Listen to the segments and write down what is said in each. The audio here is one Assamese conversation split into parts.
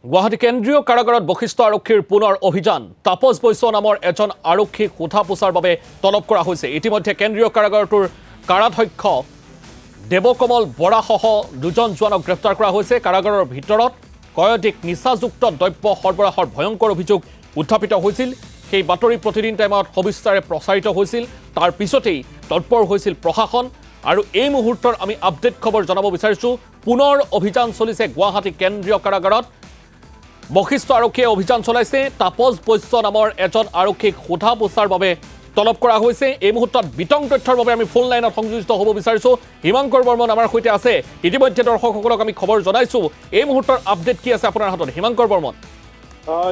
গুৱাহাটী কেন্দ্ৰীয় কাৰাগাৰত বশিষ্ঠ আৰক্ষীৰ পুনৰ অভিযান তাপস বৈশ্য নামৰ এজন আৰক্ষীক সোধা পোছাৰ বাবে তলব কৰা হৈছে। ইতিমধ্যে কেন্দ্ৰীয় কাৰাগাৰটোৰ কাৰাধ্যক্ষ দেৱকমল বৰাসহ দুজন জোৱানক গ্ৰেপ্তাৰ কৰা হৈছে। কাৰাগাৰৰ ভিতৰত কয়দিক নিচাযুক্ত দ্ৰব্য সৰবৰাহৰ ভয়ংকৰ অভিযোগ উত্থাপিত হৈছিল। সেই বাতৰি প্ৰতিদিন টাইমত সবিস্তাৰে প্ৰচাৰিত হৈছিল। তাৰ পিছতেই তৎপৰ হৈছিল প্ৰশাসন আৰু এই মুহূৰ্তৰ আমি আপডেট খবৰ জনাব বিচাৰিছোঁ। পুনৰ অভিযান চলিছে গুৱাহাটী কেন্দ্ৰীয় কাৰাগাৰত। বশিষ্ঠ আৰক্ষীয়ে অভিযান চলাইছে। তাপস বৈশ্য নামৰ এজন আৰক্ষীক সোধা পোছাৰ বাবে তলব কৰা হৈছে। এই মুহূৰ্তত বিতং তথ্যৰ বাবে আমি ফোন লাইনত সংযোজিত হ'ব বিচাৰিছোঁ। হিমাংকৰ বৰ্মন আমাৰ সৈতে আছে। ইতিমধ্যে দৰ্শকসকলক আমি খবৰ জনাইছোঁ। এই মুহূৰ্তৰ আপডেট কি আছে আপোনাৰ হাতত, হিমাংকৰ বৰ্মন?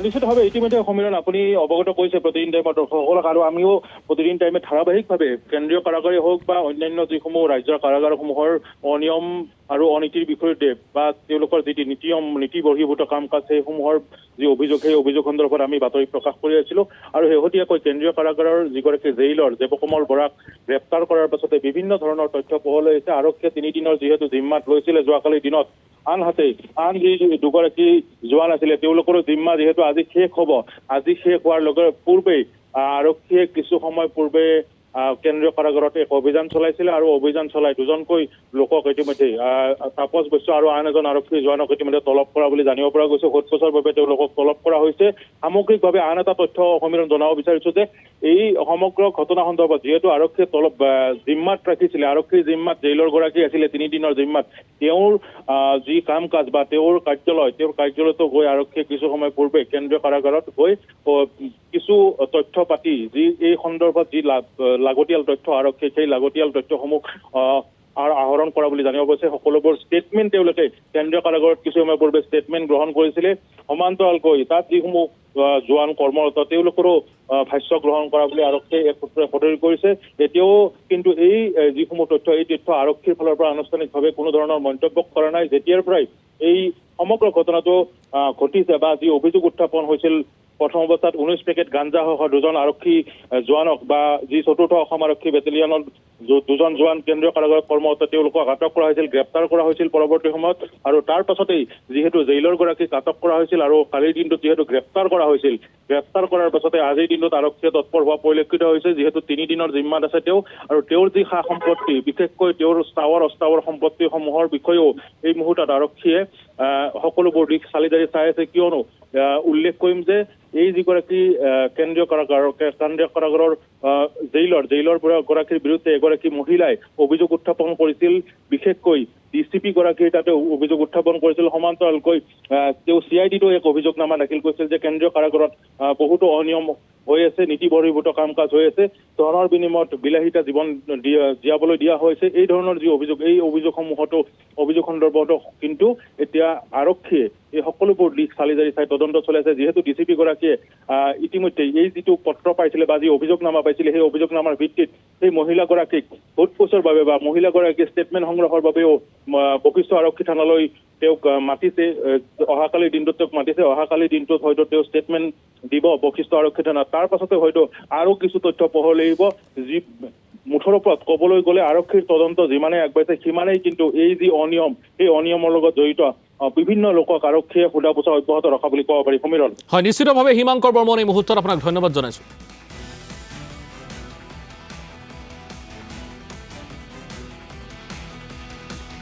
নিশ্চিতভাৱে ইতিমধ্যে সমিলন আপুনি অৱগত কৰিছে প্ৰতিদিন টাইমত দৰ্শকসকলক, আৰু আমিও প্ৰতিদিন টাইমে ধাৰাবাহিকভাৱে কেন্দ্ৰীয় কাৰাগাৰেই হওক বা অন্যান্য যিসমূহ ৰাজ্যৰ কাৰাগাৰসমূহৰ অনিয়ম আৰু অনীতিৰ বিষয়তে বা তেওঁলোকৰ যি নীতি বহিৰ্ভূত কাম কাজ সেইসমূহৰ যি অভিযোগ, সেই অভিযোগ সন্দৰ্ভত আমি বাতৰি প্ৰকাশ কৰি আছিলোঁ। আৰু শেহতীয়াকৈ কেন্দ্ৰীয় কাৰাগাৰৰ যিগৰাকী জেইলৰ দেৱকমল বৰাক গ্ৰেপ্তাৰ কৰাৰ পাছতে বিভিন্ন ধৰণৰ তথ্য পোহৰলৈ আহিছে। আৰক্ষীয়ে 3 দিনৰ যিহেতু জিম্মাত লৈছিলে যোৱাকালিৰ দিনত, আনহাতে আন যি দুগৰাকী জোৱান আছিলে তেওঁলোকৰো জিম্মা যিহেতু আজি শেষ হ'ব। আজি শেষ হোৱাৰ লগে পূৰ্বেই আৰক্ষীয়ে কিছু সময় পূৰ্বে কেন্দ্ৰীয় কাৰাগাৰত এক অভিযান চলাইছিলে আৰু অভিযান চলাই দুজনকৈ লোকক ইতিমধ্যে তাপস বৈশ্য আৰু আন এজন আৰক্ষী জোৱানক ইতিমধ্যে তলব কৰা বুলি জানিব পৰা গৈছে। সোধ পোছৰ বাবে তেওঁলোকক তলব কৰা হৈছে। সামগ্ৰিকভাৱে আন এটা তথ্য সমিলন জনাব বিচাৰিছোঁ যে এই সমগ্ৰ ঘটনা সন্দৰ্ভত যিহেতু আৰক্ষীয়ে জিম্মাত ৰাখিছিলে, আৰক্ষীৰ জিম্মাত জেইলৰ গৰাকী আছিলে 3 দিনৰ জিম্মাত, তেওঁৰ যি কাম কাজ বা তেওঁৰ কাৰ্যালয়তো গৈ আৰক্ষীয়ে কিছু সময় পূৰ্বে কেন্দ্ৰীয় কাৰাগাৰত গৈ কিছু তথ্য পাতি যি এই সন্দৰ্ভত যি লাগতিয়াল তথ্য আৰক্ষীয়ে সেই লাগতিয়াল তথ্যসমূহ আহৰণ কৰা বুলি জানিব পাৰিছে। সকলোবোৰ ষ্টেটমেণ্ট তেওঁলোকে কেন্দ্ৰীয় কাৰাগাৰত কিছু সময় পূৰ্বে ষ্টেটমেণ্ট গ্ৰহণ কৰিছিলে। সমান্তৰালকৈ তাত যিসমূহ জোৱান কৰ্মৰত তেওঁলোকৰো ভাষ্য গ্ৰহণ কৰা বুলি আৰক্ষীয়ে এক সূত্ৰই সদৰি কৰিছে। এতিয়াও কিন্তু এই যিসমূহ তথ্য, এই তথ্য আৰক্ষীৰ ফালৰ পৰা আনুষ্ঠানিকভাৱে কোনো ধৰণৰ মন্তব্য কৰা নাই। যেতিয়াৰ পৰাই এই সমগ্ৰ ঘটনাটো ঘটিছে বা যি অভিযোগ উত্থাপন হৈছিল, প্ৰথম অৱস্থাত 19 পেকেট গাঞ্জাসহ দুজন আৰক্ষী জোৱানক বা যি 4ৰ্থ অসম আৰক্ষী বেটেলিয়নৰ দুজন জোৱান কেন্দ্ৰীয় কাৰাগাৰত কৰ্মৰত তেওঁলোকক আটক কৰা হৈছিল, গ্ৰেপ্তাৰ কৰা হৈছিল পৰৱৰ্তী সময়ত। আৰু তাৰ পাছতেই যিহেতু জেইলৰ গৰাকীক আটক কৰা হৈছিল আৰু কালিৰ দিনটোত যিহেতু গ্ৰেপ্তাৰ কৰা হৈছিল, গ্ৰেপ্তাৰ কৰাৰ পাছতে আজিৰ দিনটোত আৰক্ষীয়ে তৎপৰ হোৱা পৰিলক্ষিত হৈছে। যিহেতু 3 দিনৰ জিম্মাত আছে তেওঁ, আৰু তেওঁৰ যি সা সম্পত্তি, বিশেষকৈ তেওঁৰ স্থাৱৰ অস্থাৱৰ সম্পত্তিসমূহৰ বিষয়েও এই মুহূৰ্তত আৰক্ষীয়ে সকলোবোৰ দিশ চালি জাৰি চাই আছে। কিয়নো উল্লেখ কৰিম যে এই যিগৰাকী কেন্দ্ৰীয় কাৰাগাৰৰ জেইলৰ গৰাকীৰ বিৰুদ্ধে এগৰাকী মহিলাই অভিযোগ উত্থাপন কৰিছিল। বিশেষকৈ DCP গৰাকীৰ তাতে অভিযোগ উত্থাপন কৰিছিল। সমান্তৰালকৈ তেওঁ CID-তো এক অভিযোগনামা দাখিল কৰিছিল যে কেন্দ্ৰীয় কাৰাগাৰত বহুতো অনিয়ম হৈ আছে, নীতি বহিৰ্ভূত কাম কাজ হৈ আছে, ধনৰ বিনিময়ত বিলাসিতা জীৱন জীয়াবলৈ দিয়া হৈছে। এই ধৰণৰ যি অভিযোগ, এই অভিযোগ সন্দৰ্ভতো কিন্তু এতিয়া আৰক্ষীয়ে এই সকলোবোৰ দিশ চালি জাৰি চাই তদন্ত চলাই আছে। যিহেতু DCP গৰাকীয়ে ইতিমধ্যে এই যিটো পত্ৰ পাইছিলে বা যি অভিযোগনামা পাইছিলে, সেই অভিযোগনামাৰ ভিত্তিত সেই মহিলাগৰাকীক সোধ পোছৰ বাবে বা মহিলাগৰাকীৰ ষ্টেটমেণ্ট সংগ্ৰহৰ বাবেও বশিষ্ঠ আৰক্ষী থানালৈ তেওঁক মাতিছে। অহাকালিৰ দিনটোত তেওঁক মাতিছে। অহাকালিৰ দিনটোত হয়তো তেওঁ ষ্টেটমেণ্ট দিব বশিষ্ঠ আৰক্ষী থানাত। তাৰ পাছতে হয়তো আৰু কিছু তথ্য পোহৰলৈ আহিব। যি মুঠৰ ওপৰত ক'বলৈ গ'লে আৰক্ষীৰ তদন্ত যিমানে আগবাঢ়িছে সিমানেই কিন্তু এই যি অনিয়ম, সেই অনিয়মৰ লগত জড়িত বিভিন্ন লোকক আৰক্ষীয়ে সোধা পোছা অব্যাহত ৰখা বুলি ক'ব পাৰি। সমীৰণ। হয়, নিশ্চিতভাৱে হিমাংকৰ বৰ্মন এই মুহূৰ্তত আপোনাক ধন্যবাদ জনাইছোঁ।